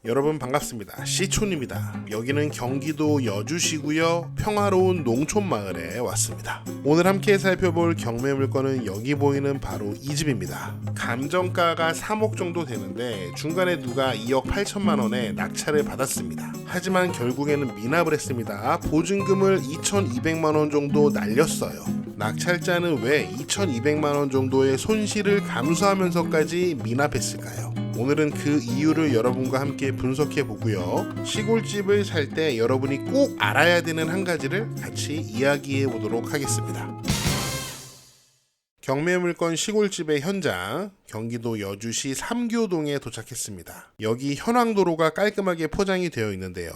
여러분 반갑습니다. 시촌입니다. 여기는 경기도 여주시고요. 평화로운 농촌 마을에 왔습니다. 오늘 함께 살펴볼 경매 물건은 여기 보이는 바로 이 집입니다. 감정가가 3억 정도 되는데 중간에 누가 2억 8천만 원에 낙찰을 받았습니다. 하지만 결국에는 미납을 했습니다. 보증금을 2,200만 원 정도 날렸어요. 낙찰자는 왜 2,200만 원 정도의 손실을 감수하면서까지 미납했을까요? 오늘은 그 이유를 여러분과 함께 분석해 보고요. 시골집을 살 때 여러분이 꼭 알아야 되는 한 가지를 같이 이야기해 보도록 하겠습니다. 경매물건 시골집의 현장, 경기도 여주시 삼교동에 도착했습니다. 여기 현황도로가 깔끔하게 포장이 되어 있는데요.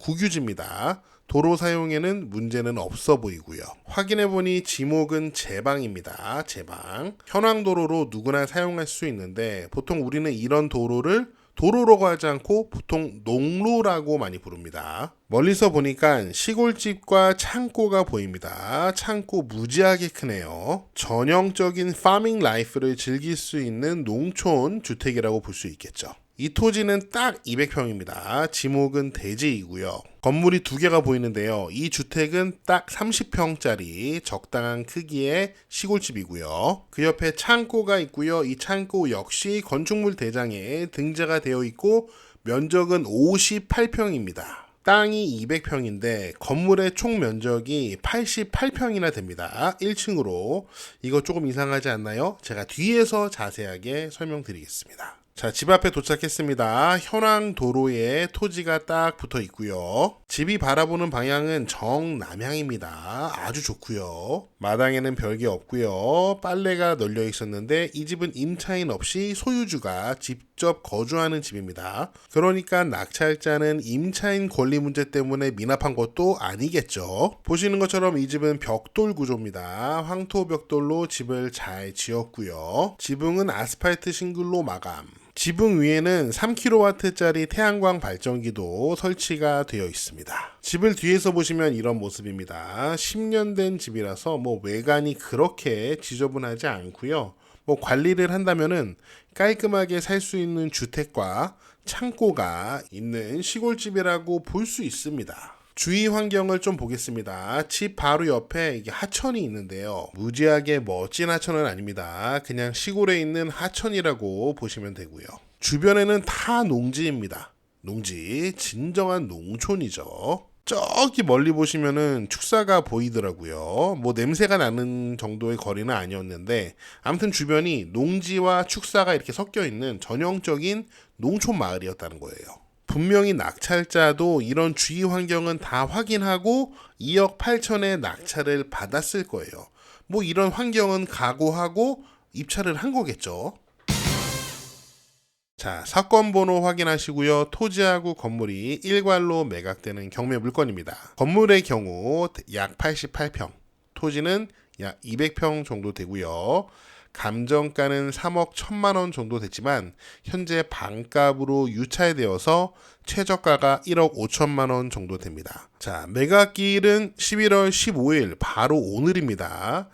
국유지입니다. 도로 사용에는 문제는 없어 보이고요. 확인해보니 지목은 제방입니다. 제방. 현황도로로 누구나 사용할 수 있는데 보통 우리는 이런 도로를 도로라고 하지 않고 보통 농로라고 많이 부릅니다. 멀리서 보니까 시골집과 창고가 보입니다. 창고 무지하게 크네요. 전형적인 파밍 라이프를 즐길 수 있는 농촌 주택이라고 볼 수 있겠죠. 이 토지는 딱 200평입니다. 지목은 대지이고요. 건물이 두 개가 보이는데요. 이 주택은 딱 30평짜리 적당한 크기의 시골집이고요. 그 옆에 창고가 있고요. 이 창고 역시 건축물 대장에 등재가 되어 있고 면적은 58평입니다. 땅이 200평인데 건물의 총 면적이 88평이나 됩니다. 1층으로. 이거 조금 이상하지 않나요? 제가 뒤에서 자세하게 설명드리겠습니다. 자, 집 앞에 도착했습니다. 현황 도로에 토지가 딱 붙어 있고요. 집이 바라보는 방향은 정남향입니다. 아주 좋고요. 마당에는 별게 없고요. 빨래가 널려 있었는데 이 집은 임차인 없이 소유주가 직접 거주하는 집입니다. 그러니까 낙찰자는 임차인 권리 문제 때문에 미납한 것도 아니겠죠. 보시는 것처럼 이 집은 벽돌 구조입니다. 황토 벽돌로 집을 잘 지었고요. 지붕은 아스팔트 싱글로 마감. 지붕 위에는 3kW짜리 태양광 발전기도 설치가 되어 있습니다. 집을 뒤에서 보시면 이런 모습입니다. 10년 된 집이라서 외관이 그렇게 지저분하지 않고요. 관리를 한다면은 깔끔하게 살 수 있는 주택과 창고가 있는 시골집이라고 볼 수 있습니다. 주위 환경을 좀 보겠습니다. 집 바로 옆에 이게 하천이 있는데요. 무지하게 멋진 하천은 아닙니다. 그냥 시골에 있는 하천이라고 보시면 되고요. 주변에는 다 농지입니다. 농지, 진정한 농촌이죠. 저기 멀리 보시면은 축사가 보이더라고요. 냄새가 나는 정도의 거리는 아니었는데 아무튼 주변이 농지와 축사가 이렇게 섞여 있는 전형적인 농촌 마을이었다는 거예요. 분명히 낙찰자도 이런 주위 환경은 다 확인하고 2억 8천에 낙찰을 받았을 거예요. 이런 환경은 각오하고 입찰을 한 거겠죠. 자, 사건 번호 확인하시고요. 토지하고 건물이 일괄로 매각되는 경매 물건입니다. 건물의 경우 약 88평, 토지는 약 200평 정도 되고요. 감정가는 3억 1천만 원 정도 됐지만 현재 반값으로 유찰되어서 최저가가 1억 5천만 원 정도 됩니다. 자, 매각기일은 11월 15일 바로 오늘입니다.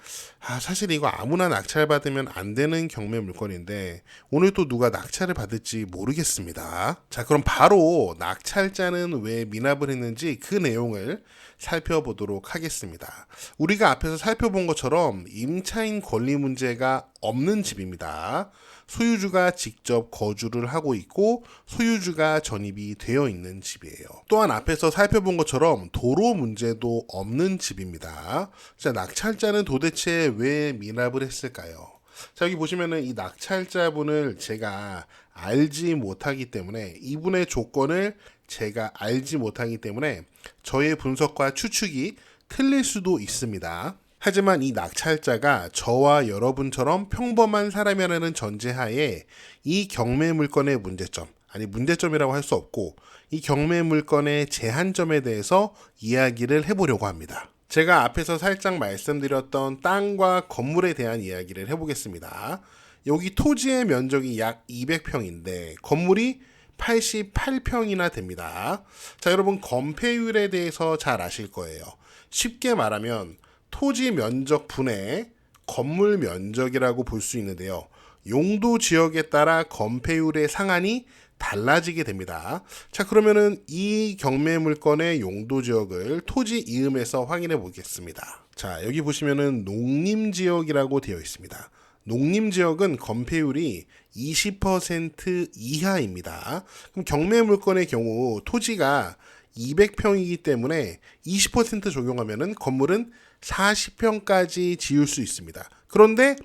사실 이거 아무나 낙찰받으면 안 되는 경매 물건인데 오늘 또 누가 낙찰을 받을지 모르겠습니다. 자, 그럼 바로 낙찰자는 왜 미납을 했는지 그 내용을 살펴보도록 하겠습니다. 우리가 앞에서 살펴본 것처럼 임차인 권리 문제가 없는 집입니다. 소유주가 직접 거주를 하고 있고 소유주가 전입이 되어 있는 집이에요. 또한 앞에서 살펴본 것처럼 도로 문제도 없는 집입니다. 자, 낙찰자는 도대체 왜 미납을 했을까요? 자, 여기 보시면은 이 낙찰자분을 제가 알지 못하기 때문에 이분의 조건을 제가 알지 못하기 때문에 저의 분석과 추측이 틀릴 수도 있습니다. 하지만 이 낙찰자가 저와 여러분처럼 평범한 사람이라는 전제하에 이 경매 물건의 문제점, 문제점이라고 할 수 없고 이 경매 물건의 제한점에 대해서 이야기를 해보려고 합니다. 제가 앞에서 살짝 말씀드렸던 땅과 건물에 대한 이야기를 해보겠습니다. 여기 토지의 면적이 약 200평인데 건물이 88평이나 됩니다. 자, 여러분 건폐율에 대해서 잘 아실 거예요. 쉽게 말하면 토지 면적 분의 건물 면적이라고 볼 수 있는데요. 용도 지역에 따라 건폐율의 상한이 달라지게 됩니다. 자, 그러면은 이 경매 물건의 용도 지역을 토지 이음에서 확인해 보겠습니다. 자, 여기 보시면은 농림 지역이라고 되어 있습니다. 농림 지역은 건폐율이 20% 이하입니다. 그럼 경매 물건의 경우 토지가 200평이기 때문에 20% 적용하면은 건물은 40평까지 지을 수 있습니다. 그런데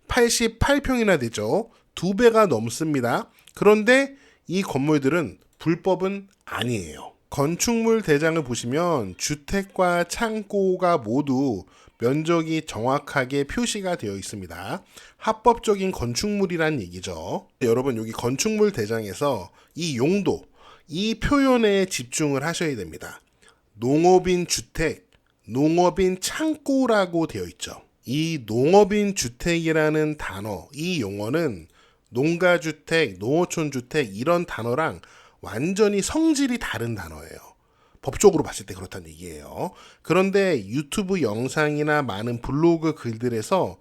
88평이나 되죠. 2배가 넘습니다. 그런데 이 건물들은 불법은 아니에요. 건축물 대장을 보시면 주택과 창고가 모두 면적이 정확하게 표시가 되어 있습니다. 합법적인 건축물이란 얘기죠. 여러분, 여기 건축물 대장에서 이 용도, 이 표현에 집중을 하셔야 됩니다. 농업인 주택, 농업인 창고라고 되어 있죠. 이 농업인 주택이라는 단어, 이 용어는 농가주택, 농어촌주택 이런 단어랑 완전히 성질이 다른 단어예요. 법적으로 봤을 때 그렇다는 얘기예요. 그런데 유튜브 영상이나 많은 블로그 글들에서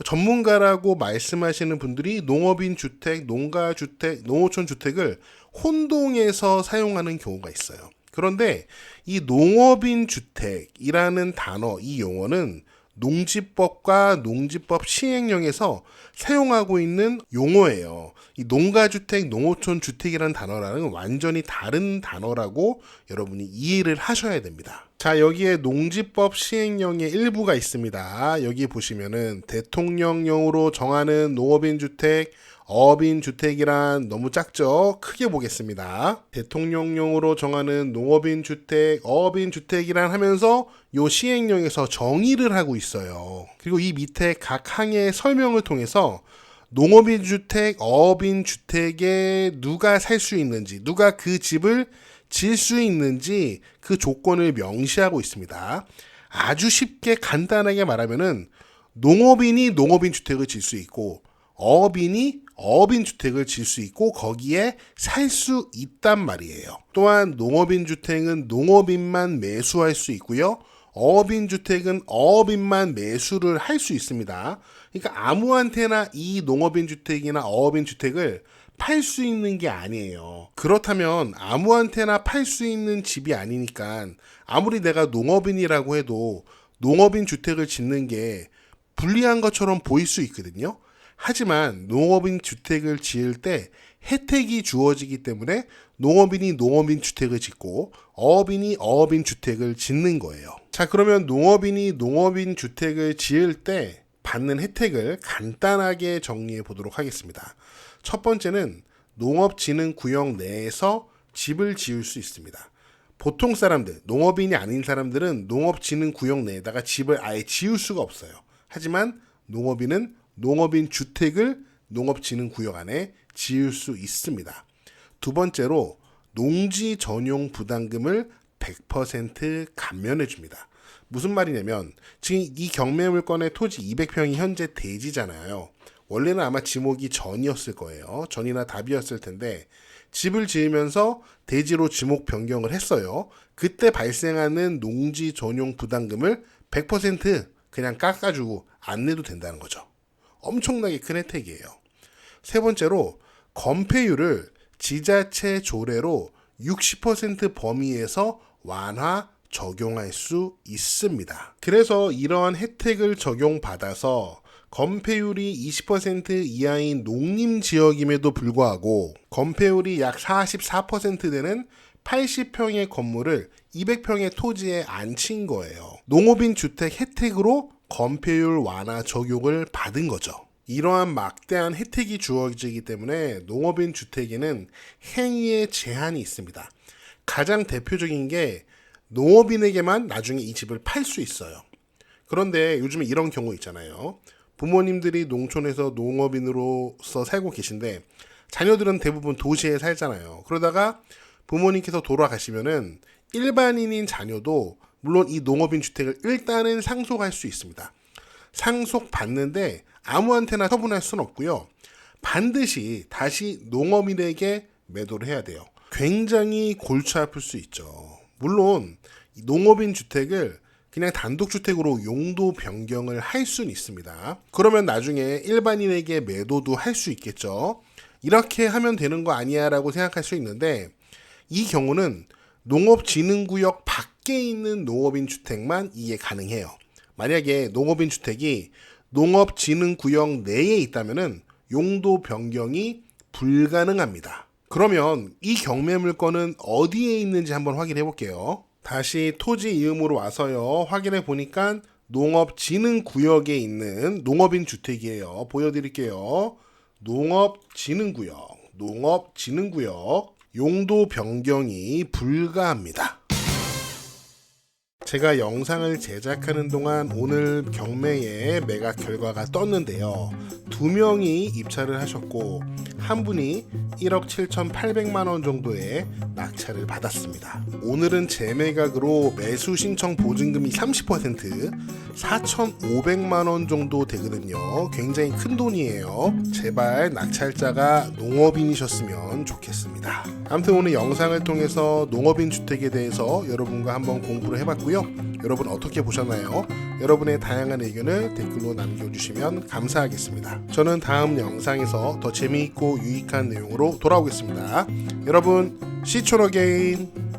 전문가라고 말씀하시는 분들이 농업인 주택, 농가주택, 농어촌 주택을 혼동해서 사용하는 경우가 있어요. 그런데 이 농업인 주택이라는 단어, 이 용어는 농지법과 농지법 시행령에서 사용하고 있는 용어예요. 이 농가주택, 농어촌주택이라는 단어랑은 완전히 다른 단어라고 여러분이 이해를 하셔야 됩니다. 자, 여기에 농지법 시행령의 일부가 있습니다. 여기 보시면은 대통령령으로 정하는 농업인 주택, 어업인 주택이란 너무 작죠? 크게 보겠습니다. 대통령령으로 정하는 농업인 주택, 어업인 주택이란 하면서 요 시행령에서 정의를 하고 있어요. 그리고 이 밑에 각 항의 설명을 통해서 농업인 주택, 어업인 주택에 누가 살 수 있는지, 누가 그 집을 질 수 있는지 그 조건을 명시하고 있습니다. 아주 쉽게 간단하게 말하면은 농업인이 농업인 주택을 질 수 있고 어업인이 어업인 주택을 질 수 있고 거기에 살 수 있단 말이에요. 또한 농업인 주택은 농업인만 매수할 수 있고요. 어업인 주택은 어업인만 매수를 할 수 있습니다. 그러니까 아무한테나 이 농업인 주택이나 어업인 주택을 팔 수 있는 게 아니에요. 그렇다면 아무한테나 팔 수 있는 집이 아니니까 아무리 내가 농업인이라고 해도 농업인 주택을 짓는 게 불리한 것처럼 보일 수 있거든요. 하지만 농업인 주택을 지을 때 혜택이 주어지기 때문에 농업인이 농업인 주택을 짓고 어업인이 어업인 주택을 짓는 거예요. 자, 그러면 농업인이 농업인 주택을 지을 때 받는 혜택을 간단하게 정리해 보도록 하겠습니다. 첫 번째는 농업진흥구역 내에서 집을 지을 수 있습니다. 보통 사람들, 농업인이 아닌 사람들은 농업진흥구역 내에다가 집을 아예 지을 수가 없어요. 하지만 농업인은 농업인 주택을 농업진흥구역 안에 지을 수 있습니다. 두 번째로 농지 전용 부담금을 100% 감면해 줍니다. 무슨 말이냐면 지금 이 경매 물건의 토지 200평이 현재 대지잖아요. 원래는 아마 지목이 전이었을 거예요. 전이나 답이었을 텐데 집을 지으면서 대지로 지목 변경을 했어요. 그때 발생하는 농지 전용 부담금을 100% 그냥 깎아주고 안 내도 된다는 거죠. 엄청나게 큰 혜택이에요. 세 번째로 건폐율을 지자체 조례로 60% 범위에서 완화 적용할 수 있습니다. 그래서 이러한 혜택을 적용받아서 건폐율이 20% 이하인 농림지역임에도 불구하고 건폐율이 약 44% 되는 80평의 건물을 200평의 토지에 앉힌 거예요. 농업인 주택 혜택으로 건폐율 완화 적용을 받은 거죠. 이러한 막대한 혜택이 주어지기 때문에 농업인 주택에는 행위의 제한이 있습니다. 가장 대표적인 게 농업인에게만 나중에 이 집을 팔 수 있어요. 그런데 요즘에 이런 경우 있잖아요. 부모님들이 농촌에서 농업인으로서 살고 계신데 자녀들은 대부분 도시에 살잖아요. 그러다가 부모님께서 돌아가시면은 일반인인 자녀도 물론 이 농업인 주택을 일단은 상속할 수 있습니다. 상속받는데 아무한테나 처분할 수는 없고요. 반드시 다시 농업인에게 매도를 해야 돼요. 굉장히 골치 아플 수 있죠. 물론 농업인 주택을 그냥 단독주택으로 용도 변경을 할 수는 있습니다. 그러면 나중에 일반인에게 매도도 할 수 있겠죠. 이렇게 하면 되는 거 아니야 라고 생각할 수 있는데, 이 경우는 농업진흥구역 밖에 있는 농업인 주택만 이해 가능해요. 만약에 농업인 주택이 농업진흥구역 내에 있다면 용도 변경이 불가능합니다. 그러면 이 경매물건은 어디에 있는지 한번 확인해 볼게요. 다시 토지 이음으로 와서요. 확인해 보니까 농업진흥구역에 있는 농업인 주택이에요. 보여드릴게요. 농업진흥구역, 용도 변경이 불가합니다. 제가 영상을 제작하는 동안 오늘 경매의 매각 결과가 떴는데요. 2명이 입찰을 하셨고 한 분이 1억 7,800만 원 정도의 낙찰을 받았습니다. 오늘은 재매각으로 매수 신청 보증금이 30%, 4,500만 원 정도 되거든요. 굉장히 큰 돈이에요. 제발 낙찰자가 농업인이셨으면 좋겠습니다. 아무튼 오늘 영상을 통해서 농업인 주택에 대해서 여러분과 한번 공부를 해봤고요. 여러분 어떻게 보셨나요? 여러분의 다양한 의견을 댓글로 남겨주시면 감사하겠습니다. 저는 다음 영상에서 더 재미있고 유익한 내용으로 돌아오겠습니다. 여러분, See you again.